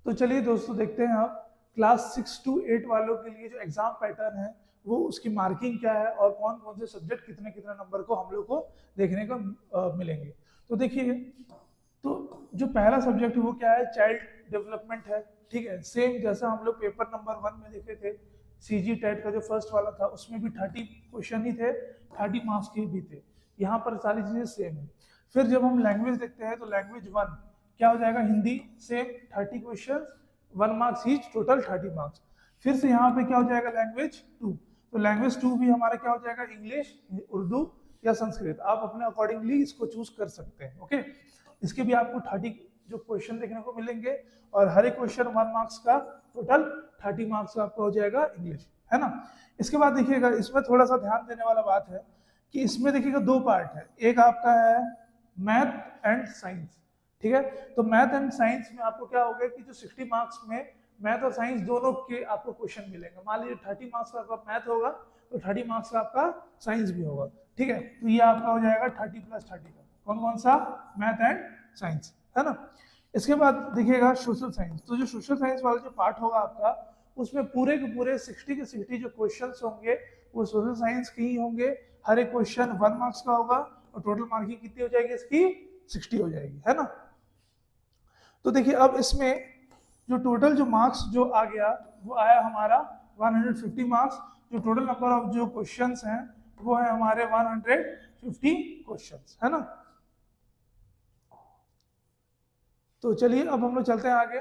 तो चलिए दोस्तों देखते हैं आप क्लास 6 to 8 वालों के लिए जो एग्जाम पैटर्न है वो उसकी मार्किंग क्या है और कौन कौन से सब्जेक्ट कितने कितने नंबर को हम लोग को देखने को मिलेंगे। तो देखिए, तो जो पहला सब्जेक्ट है वो क्या है, चाइल्ड डेवलपमेंट है। ठीक है, सेम जैसा हम लोग पेपर नंबर 1 में देखे थे, सीजी टेट का जो फर्स्ट वाला था उसमें भी 30 क्वेश्चन ही थे, 30 मार्क्स के भी थे। यहाँ पर सारी चीजें सेम है। फिर जब हम लैंग्वेज देखते हैं तो लैंग्वेज 1 क्या हो जाएगा, Hindi, same 30 question, 1 marks each, total 30 marks. फिर से यहाँ पे क्या हो जाएगा, लैंग्वेज 2। तो लैंग्वेज 2 भी हमारा क्या हो जाएगा, इंग्लिश, उर्दू या संस्कृत, आप अपने अकॉर्डिंगली इसको चूज कर सकते हैं। ओके, इसके भी आपको 30 जो क्वेश्चन देखने को मिलेंगे और हर एक क्वेश्चन 1 मार्क्स का, टोटल 30 मार्क्स का आपका हो जाएगा इंग्लिश, है ना। इसके बाद देखिएगा, इसमें थोड़ा सा ध्यान देने वाला बात है कि इसमें देखिएगा 2 पार्ट है, एक आपका है मैथ एंड साइंस। ठीक है, तो मैथ एंड साइंस में आपको क्या होगा कि जो 60 मार्क्स में मैथ और साइंस दोनों के आपको क्वेश्चन मिलेंगे। मान लीजिए 30 मार्क्स का आपका मैथ होगा तो 30 मार्क्स का आपका साइंस भी होगा। ठीक है, तो ये आपका हो जाएगा 30 + 30 का, कौन कौन सा, मैथ एंड साइंस, है ना। इसके बाद देखिएगा सोशल साइंस। तो जो सोशल साइंस वाला जो पार्ट होगा आपका, उसमें पूरे के पूरे 60 के 60 जो क्वेश्चंस होंगे वो सोशल साइंस के ही होंगे। हर एक क्वेश्चन 1 मार्क्स का होगा और टोटल मार्किंग कितनी हो जाएगी इसकी, 60 हो जाएगी, है ना। तो देखिए अब इसमें जो टोटल जो मार्क्स जो आ गया वो आया हमारा 150 मार्क्स। जो टोटल नंबर ऑफ जो क्वेश्चंस हैं वो है हमारे 150 क्वेश्चंस, है ना। तो चलिए अब हम लोग चलते हैं आगे।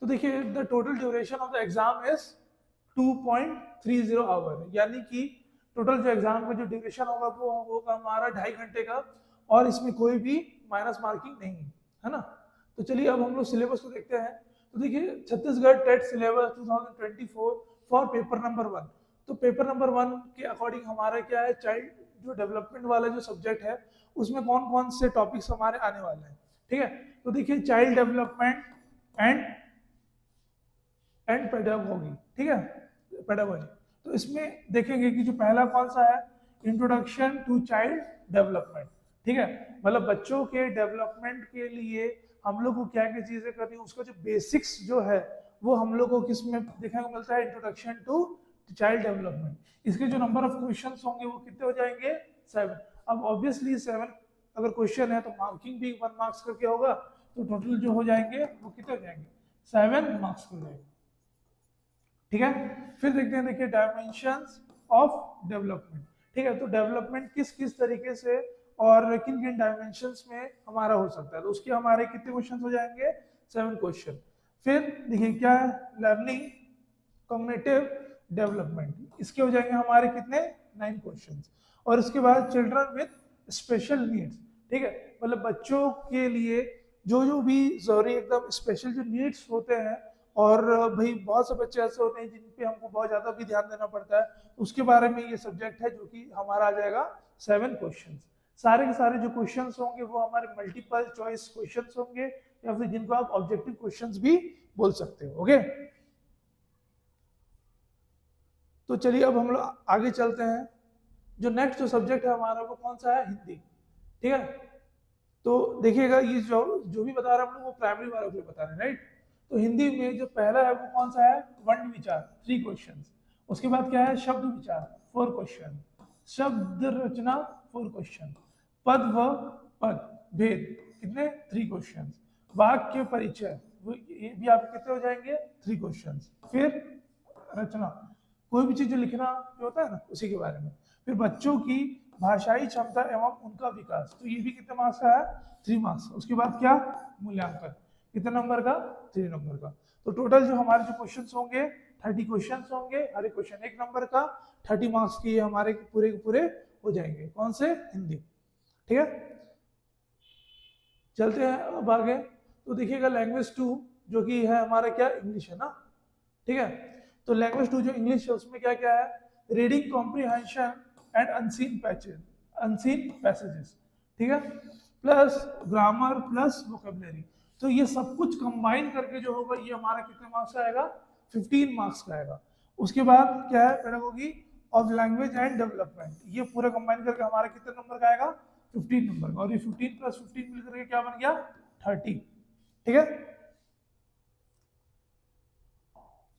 तो देखिए, the total duration of the exam is 2.30 hour, यानी कि टोटल जो एग्जाम का जो ड्यूरेशन होगा वो होगा हमारा 2.5 घंटे का, और इसमें कोई भी माइनस मार्किंग नहीं है ना। तो चलिए अब हम लोग सिलेबस को देखते हैं। तो देखिए, Chhattisgarh TET syllabus 2024 for paper number 1। तो पेपर नंबर 1 के अकॉर्डिंग हमारा क्या है, चाइल्ड जो डेवलपमेंट वाला जो सब्जेक्ट है उसमें कौन कौन से टॉपिक्स हमारे आने वाले हैं। ठीक है, तो देखिए चाइल्ड डेवलपमेंट एंड पेडागोगी, ठीक है, पेडागोजी। तो इसमें देखेंगे कि जो पहला कौन सा है, इंट्रोडक्शन टू चाइल्ड डेवलपमेंट। ठीक है, मतलब बच्चों के डेवलपमेंट के लिए हम लोग को क्या क्या चीजें करनी है, उसका जो बेसिक्स जो है वो हम लोग को किस में देखने को मिलता है, इंट्रोडक्शन टू चाइल्ड डेवलपमेंट। इसके जो नंबर ऑफ क्वेश्चन होंगे वो कितने हो जाएंगे, 7। अब ऑब्वियसली 7 अगर क्वेश्चन है तो मार्किंग भी 1 मार्क्स करके होगा, तो टोटल जो हो जाएंगे वो कितने हो जाएंगे, 7 मार्क्स हो जाएंगे। ठीक है, फिर देखते हैं, देखिए डायमेंशंस ऑफ डेवलपमेंट। ठीक है, तो डेवलपमेंट किस किस तरीके से और किन किन डायमेंशंस में हमारा हो सकता है, तो उसके हमारे कितने क्वेश्चन हो जाएंगे, 7 क्वेश्चन। फिर देखिए क्या है, लर्निंग कॉग्निटिव डेवलपमेंट, इसके हो जाएंगे हमारे कितने, 9 क्वेश्चन। और इसके बाद चिल्ड्रन विद स्पेशल नीड्स। ठीक है, मतलब बच्चों के लिए जो जो भी जरूरी एकदम स्पेशल जो नीड्स होते हैं, और भाई बहुत से बच्चे ऐसे होते हैं जिन पे हमको बहुत ज़्यादा भी ध्यान देना पड़ता है, उसके बारे में ये सब्जेक्ट है जो कि हमारा आ जाएगा 7 क्वेश्चन। सारे के सारे जो क्वेश्चन होंगे वो हमारे मल्टीपल चॉइस क्वेश्चन होंगे, या फिर जिनको आप ऑब्जेक्टिव क्वेश्चन भी बोल सकते हो। ओके, तो चलिए अब हम लोग आगे चलते हैं। जो नेक्स्ट जो सब्जेक्ट है हमारा वो कौन सा है, हिंदी। ठीक है, तो देखिएगा ये जो भी बता रहे हैं हम लोग वो प्राइमरी वालों के लिए बता रहे हैं, राइट। तो हिंदी में जो पहला है वो कौन सा है, वर्ण विचार, 3 क्वेश्चन। उसके बाद क्या है, शब्द विचार, 4 क्वेश्चन। शब्द रचना, 4 क्वेश्चन। पद व पद भेद, कितने, 3 क्वेश्चन। वाक्य परिचय, वो ये भी आपके कितने हो जाएंगे, 3 क्वेश्चन। फिर रचना, कोई भी चीज जो लिखना जो होता है ना उसी के बारे में। फिर बच्चों की भाषाई क्षमता एवं उनका विकास, तो ये भी कितने मार्क्स का है, 3 मार्क्स। उसके बाद क्या, मूल्यांकन, कितने नंबर का, 3 नंबर का। तो टोटल जो हमारे जो क्वेश्चन होंगे 30 क्वेश्चन होंगे, हर एक क्वेश्चन 1 नंबर का, 30 मार्क्स की हमारे पूरे के पूरे हो जाएंगे। कौन से, हिंदी। ठीक है, चलते हैं अब आगे। तो देखिएगा लैंग्वेज 2 जो कि है हमारा क्या, इंग्लिश है ना। ठीक है, तो लैंग्वेज 2 जो इंग्लिश है उसमें क्या क्या है, reading comprehension and unseen passage, unseen passages. ठीक है, प्लस ग्रामर प्लस वोकेबलरी। तो ये सब कुछ कंबाइन करके जो होगा ये हमारा कितने मार्क्स का आएगा, 15 मार्क्स का आएगा। उसके बाद क्या है, pedagogy of language and development, ये पूरा कंबाइन करके हमारा कितने नंबर का आएगा, 15 नंबर का। और ये 15 + 15 मिलकर के क्या बन गया, 30। ठीक है,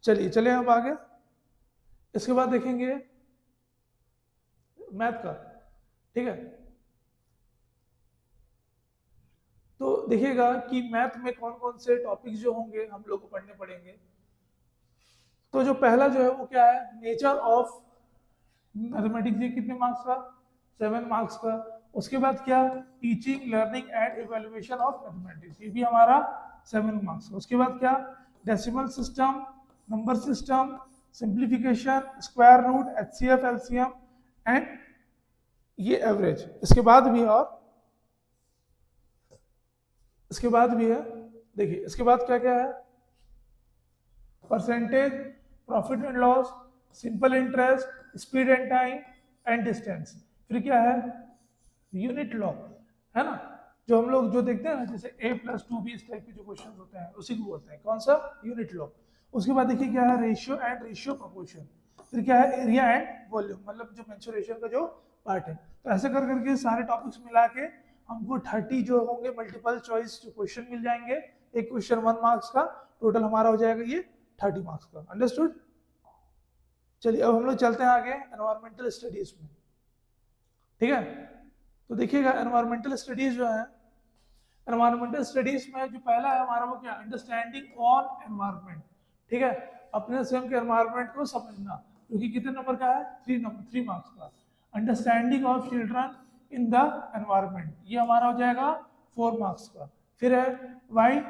चलिए चलिए अब आगे। इसके बाद देखेंगे मैथ का। ठीक है, तो देखिएगा कि मैथ में कौन कौन से टॉपिक्स जो होंगे हम लोग को पढ़ने पड़ेंगे। तो जो पहला जो है वो क्या है, नेचर ऑफ मैथमेटिक्स, ये कितने मार्क्स का, 7 मार्क्स का। उसके बाद क्या, teaching learning and evaluation of mathematics, ये भी हमारा 7 मार्क्स का। उसके बाद क्या, decimal system, number system, simplification, square root, HCF, LCM and ये एवरेज। इसके बाद भी और इसके बाद भी है, देखिए इसके बाद क्या क्या है, percentage, profit and loss, simple interest, speed and time and distance. फिर क्या है, यूनिट लॉ, है ना, जो हम लोग जो देखते हैं ना, जैसे a+2b इस टाइप के जो क्वेश्चन होते हैं उसी को बोलते हैं कौन सा, यूनिट लॉ। उसके बाद देखिए क्या है, रेशियो एंड रेशियो प्रोपोर्शन। फिर क्या है, एरिया एंड वॉल्यूम, मतलब जो मेंसुरेशन का जो पार्ट है। तो ऐसे कर करके सारे टॉपिक्स मिला के हमको 30 जो होंगे मल्टीपल चॉइस जो क्वेश्चन मिल जाएंगे। एक क्वेश्चन 1 मार्क्स का, टोटल हमारा हो जाएगा ये 30 मार्क्स का। अंडरस्टूड। चलिए अब हम लोग चलते हैं आगे एनवायरमेंटल स्टडीज में। ठीक है, तो देखिएगा एनवायरमेंटल स्टडीज जो है, एनवायरमेंटल स्टडीज में जो पहला है हमारा वो क्या, अंडरस्टैंडिंग ऑन एनवायरनमेंट। ठीक है, अपने स्वयं के एनवायरनमेंट को समझना, क्योंकि कितने नंबर का है, 3 मार्क्स का। Understanding of children in the environment, ये हमारा हो जाएगा 4 मार्क्स का। फिर है वाई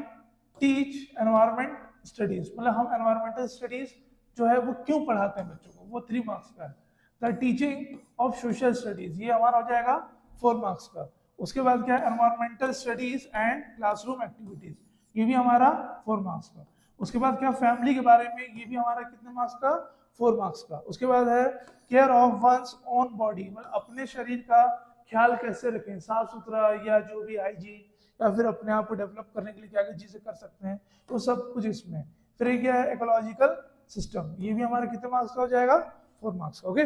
टीच एनवायरनमेंट स्टडीज, मतलब हम एनवायरमेंटल स्टडीज जो है वो क्यों पढ़ाते हैं बच्चों को, वो 3 मार्क्स का है। The teaching of social studies, ये हमारा हो जाएगा 4 मार्क्स का। उसके बाद क्या है, environmental studies and classroom activities, ये भी हमारा 4 मार्क्स का। उसके बाद क्या, फैमिली के बारे में, ये भी हमारा कितने मार्क्स का, 4 मार्क्स का। उसके बाद है care of one's own body, मतलब अपने शरीर का ख्याल कैसे रखें, साफ सुथरा या जो भी हाइजीन, या फिर अपने आप को डेवलप करने के लिए क्या क्या चीजें कर सकते हैं, तो सब कुछ इसमें। फिर ये क्या है, इकोलॉजिकल सिस्टम, ये भी हमारे कितने मार्क्स का हो जाएगा, 4 मार्क्स का। ओके,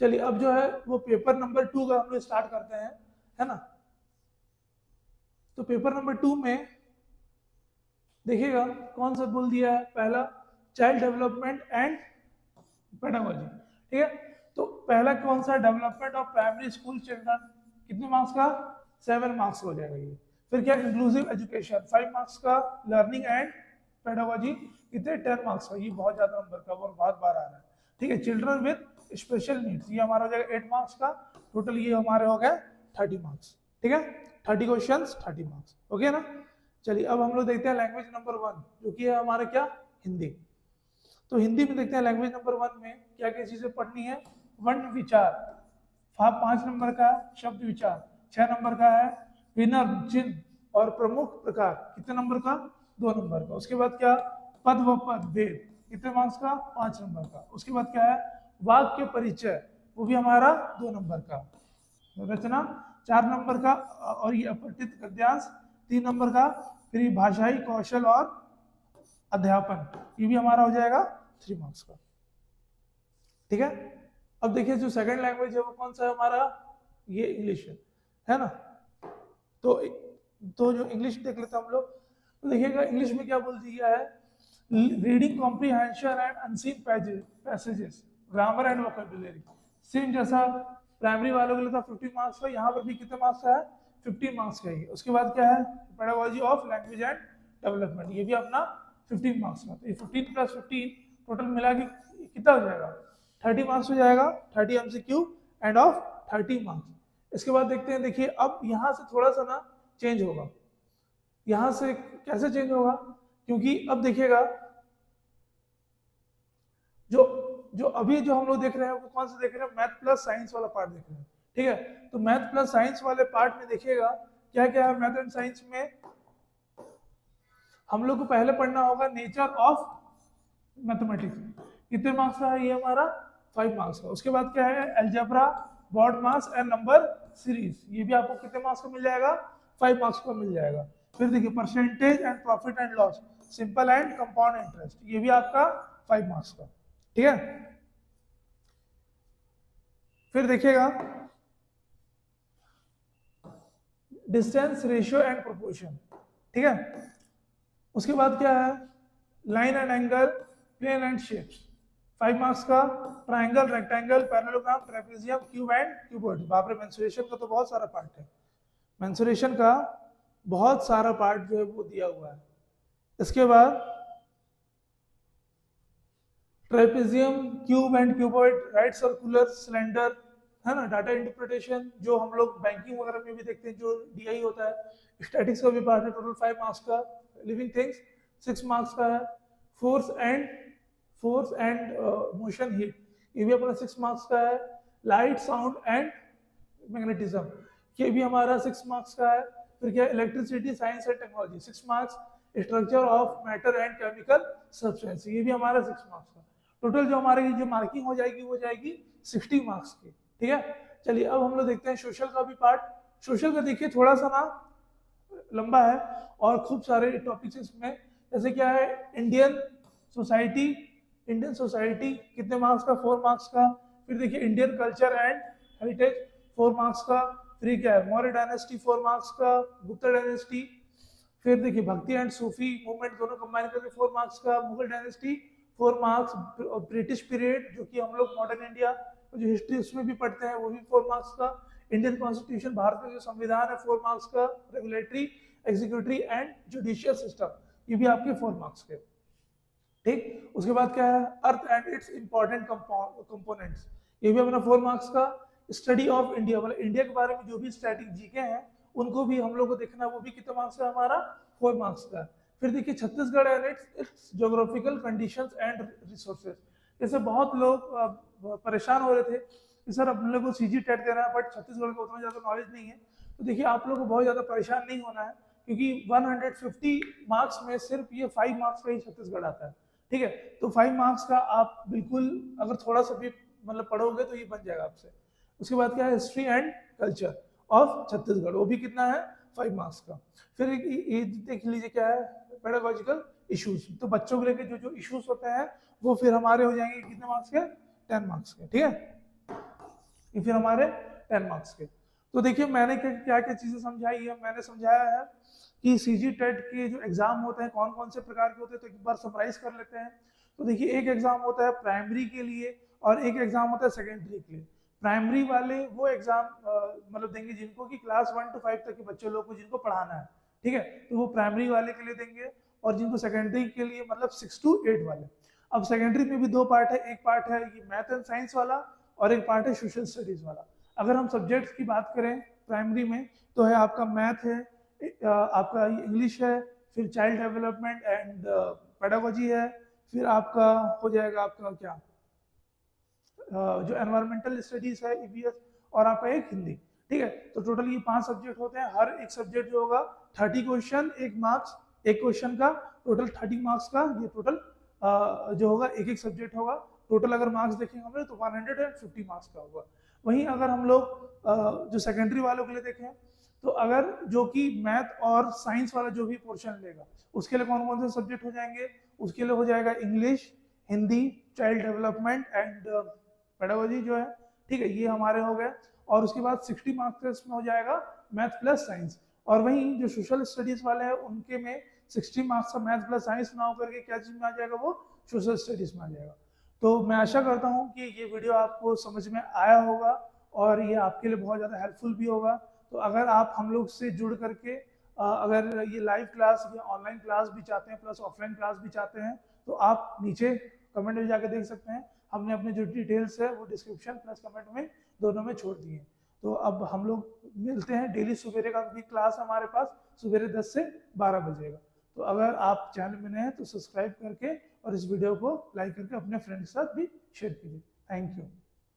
चलिए अब जो है वो पेपर नंबर 2 का हम लोग स्टार्ट करते हैं, है ना। तो पेपर नंबर 2 में देखिएगा कौन सा बोल दिया है, पहला चाइल्ड डेवलपमेंट एंड पेडागोजी। ठीक है, तो पहला कौन सा, development of primary school children, कितने मार्क्स का, 7 मार्क्स हो जाएगा ये। फिर क्या, इंक्लूसिव एजुकेशन, 5 मार्क्स का। लर्निंग एंड पेडागोजी कितने, 10 मार्क्स का, ये बहुत ज्यादा नंबर का और बहुत बार आ रहा है। ठीक है, चिल्ड्रन विद स्पेशल नीड्स, ये हमारा हो जाएगा 8 मार्क्स का। टोटल ये हमारे हो गए 30 मार्क्स। ठीक है, 30 क्वेश्चन 30 मार्क्स। ओके ना। चलिए अब हम लोग देखते हैं लैंग्वेज नंबर 1, जो कि है हमारा क्या, हिंदी। तो हिंदी में देखते हैं लैंग्वेज नंबर 1 में क्या क्या चीजें पढ़नी है। वर्ण विचार 5 नंबर का, शब्द विचार 6 नंबर का है, विनर्म चिन्ह और प्रमुख प्रकार कितने नंबर का, 2 नंबर का। उसके बाद क्या, पद व पद भेद कितने मार्क्स का, 5 नंबर का। उसके बाद क्या है, वाक्य परिचय, वो भी हमारा 2 नंबर का। रचना 4 नंबर का, और ये अपठित गद्यांश 3 नंबर का। फिर भाषाई कौशल और अध्यापन, ये भी हमारा हो जाएगा 3 मार्क्स का। ठीक है, अब देखिए जो सेकंड लैंग्वेज है वो कौन सा है हमारा, ये इंग्लिश है ना। तो जो इंग्लिश देख लेते हैं हम लोग, तो देखिएगा इंग्लिश में क्या बोल दिया है, reading comprehension and unseen passages, grammar and vocabulary. Same जैसा प्राइमरी वालों के लिए था 50 मार्क्स का, यहाँ पर भी कितने मार्क्स का है, 50 मार्क्स का ही। उसके बाद क्या है, pedagogy of language and development, ये भी अपना 15 मार्क्स का। तो ये 15 + 15 टोटल मिला के कितना हो जाएगा, 30 मार्क्स हो जाएगा। 30 MCQ एंड ऑफ 30 मार्क्स। इसके बाद देखते हैं, देखिए अब यहाँ से थोड़ा सा ना चेंज होगा। यहाँ से कैसे चेंज होगा, क्योंकि अब देखिएगा जो जो अभी जो हम लोग देख रहे हैं वो कौन सा देख रहे हैं, मैथ प्लस साइंस वाला पार्ट देख रहे हैं। ठीक है, तो मैथ प्लस साइंस वाले पार्ट में देखिएगा क्या क्या है। मैथ एंड साइंस में हम लोग को पहले पढ़ना होगा नेचर ऑफ मैथमेटिक्स, कितने मार्क्स का है ये हमारा, 5 मार्क्स का। उसके बाद क्या है, algebra, board mass and number series, ये भी आपको कितने मार्क्स का मिल जाएगा, 5 मार्क्स का मिल जाएगा। फिर देखिए percentage and profit and loss, simple and compound interest, ये भी आपका 5 मार्क्स का। ठीक है, फिर देखिएगा डिस्टेंस, रेशियो एंड प्रोपोर्शन, ठीक है। उसके बाद क्या है, line and angle, plane and shapes, 5 marks का। Triangle, rectangle, parallelogram, trapezium, cube and cuboid. बाप रे, मेंसुरेशन का तो बहुत सारा पार्ट है, मेंसुरेशन का बहुत सारा पार्ट जो है वो दिया हुआ है। इसके बाद trapezium, cube and cuboid, right circular, cylinder, है ना। डाटा इंटरप्रिटेशन जो हम लोग बैंकिंग वगैरह में भी देखते हैं, जो डीआई होता है। स्टैटिक्स का भी पार्ट है, टोटल 5 मार्क्स का। लिविंग थिंग्स 6 मार्क्स का है। फोर्स एंड मोशन, हीट, ये भी अपना 6 मार्क्स का है। लाइट, साउंड एंड मैग्नेटिज्म, ये भी हमारा 6 मार्क्स का है। फिर क्या, electricity, science and technology, 6 marks. Structure of matter and chemical substance, ये भी हमारा 6 मार्क्स का। टोटल जो हमारी जो मार्किंग हो जाएगी वो जाएगी 60 मार्क्स की, ठीक है। चलिए अब हम लोग देखते हैं सोशल का भी पार्ट। सोशल का देखिए थोड़ा सा ना लंबा है और खूब सारे टॉपिक्स इसमें, जैसे क्या है, इंडियन सोसाइटी, कितने मार्क्स का, 4 मार्क्स का। फिर देखिए Indian culture and heritage, 4 marks का। फिर क्या है, मौर्य डायनेस्टी, 4 मार्क्स का। गुप्ता डायनेस्टी, फिर देखिए भक्ति एंड सूफी मूवमेंट दोनों कंबाइन करके 4 मार्क्स का। Mughal dynasty 4 marks. British period जो कि हम लोग मॉडर्न इंडिया जो हिस्ट्री उसमें भी पढ़ते हैं, वो भी 4 मार्क्स का। इंडियन कॉन्स्टिट्यूशन, भारत का जो संविधान है, 4 मार्क्स का। Regulatory, executive and judicial system, ये भी आपके 4 मार्क्स के, ठीक। उसके बाद क्या है, earth and it's important components, ये भी अपना 4 मार्क्स का। स्टडी ऑफ इंडिया, मतलब इंडिया के बारे में जो भी स्टैटिक जीके हैं उनको भी हम लोग को देखना, वो भी कितने मार्क्स का हमारा, 4 मार्क्स का। फिर देखिए Chhattisgarh and it's geographical conditions and resources, जैसे बहुत लोग परेशान हो रहे थे कि सर अपने लोग को सीजी टेट देना है बट छत्तीसगढ़ का उतना ज़्यादा नॉलेज नहीं है। तो देखिए आप लोग को बहुत ज़्यादा परेशान नहीं होना है, क्योंकि 150 मार्क्स में सिर्फ ये 5 मार्क्स का ही छत्तीसगढ़ आता है, ठीक है। तो 5 मार्क्स का आप बिल्कुल अगर थोड़ा सा भी मतलब पढ़ोगे तो ये बन जाएगा आपसे। उसके बाद क्या है, history and culture of Chhattisgarh, वो भी कितना है, 5 मार्क्स का। फिर ये देख लीजिए क्या है, पेडागोजिकल इश्यूज, तो बच्चों को लेकर जो जो इश्यूज होते हैं वो फिर हमारे हो जाएंगे कितने मार्क्स के, 10 मार्क्स के, ठीक है। ये फिर हमारे 10 मार्क्स के। तो देखिए मैंने क्या क्या चीजें समझाई है, मैंने समझाया है कि सीजी टेट के जो एग्जाम होते हैं कौन कौन से प्रकार के होते हैं, तो एक बार समराइज कर लेते हैं। तो देखिए एक एग्जाम होता है प्राइमरी के लिए और एक एग्जाम होता है सेकेंडरी के लिए। प्राइमरी वाले वो एग्जाम मतलब देंगे जिनको कि क्लास 1 to 5 तक के बच्चे लोग को जिनको पढ़ाना है, ठीक है, तो वो प्राइमरी वाले के लिए देंगे। और जिनको सेकेंडरी के लिए मतलब 6 to 8 वाले। अब सेकेंडरी में भी 2 पार्ट है, एक पार्ट है ये मैथ एंड साइंस वाला और एक पार्ट है सोशल स्टडीज वाला। अगर हम सब्जेक्ट्स की बात करें प्राइमरी में तो है आपका मैथ है, आपका इंग्लिश है, फिर चाइल्ड डेवलपमेंट एंड पेडागोजी है, फिर आपका हो जाएगा आपका क्या जो एनवायरमेंटल स्टडीज है ईवीएस, और आपका एक हिंदी, ठीक है। तो टोटल ये 5 सब्जेक्ट होते हैं। हर एक सब्जेक्ट जो होगा 30 क्वेश्चन, 1 मार्क्स, एक क्वेश्चन का, टोटल 30 मार्क्स का ये टोटल जो होगा एक एक सब्जेक्ट होगा। टोटल अगर मार्क्स देखेंगे हम लोग तो 150 मार्क्स का होगा। वहीं अगर हम लोग जो सेकेंडरी वालों के लिए देखें तो अगर जो कि मैथ और साइंस वाला जो भी पोर्शन लेगा उसके लिए कौन कौन से सब्जेक्ट हो जाएंगे, उसके लिए हो जाएगा English, Hindi, child development and pedagogy जो है, ठीक है, ये हमारे हो गए। और उसके बाद 60 मार्क्स में हो जाएगा मैथ प्लस साइंस। और वहीं जो सोशल स्टडीज वाले हैं उनके में 60 मार्क्स का मैथ प्लस साइंस ना होकर के क्या चीज में आ जाएगा, वो सोशल स्टडीज में आ जाएगा। तो मैं आशा करता हूँ कि ये वीडियो आपको समझ में आया होगा और ये आपके लिए बहुत ज़्यादा हेल्पफुल भी होगा। तो अगर आप हम लोग से जुड़ करके अगर ये लाइव क्लास या ऑनलाइन क्लास भी चाहते हैं प्लस ऑफलाइन क्लास भी चाहते हैं तो आप नीचे कमेंट में जाकर देख सकते हैं। हमने अपने जो डिटेल्स है वो डिस्क्रिप्शन प्लस कमेंट में दोनों में छोड़ दिए। तो अब हम लोग मिलते हैं, डेली सवेरे का भी क्लास हमारे पास सवेरे 10 से 12 बजेगा। तो अगर आप चैनल में नए हैं तो सब्सक्राइब करके और इस वीडियो को लाइक करके अपने फ्रेंड्स के साथ भी शेयर कीजिए। Thank you.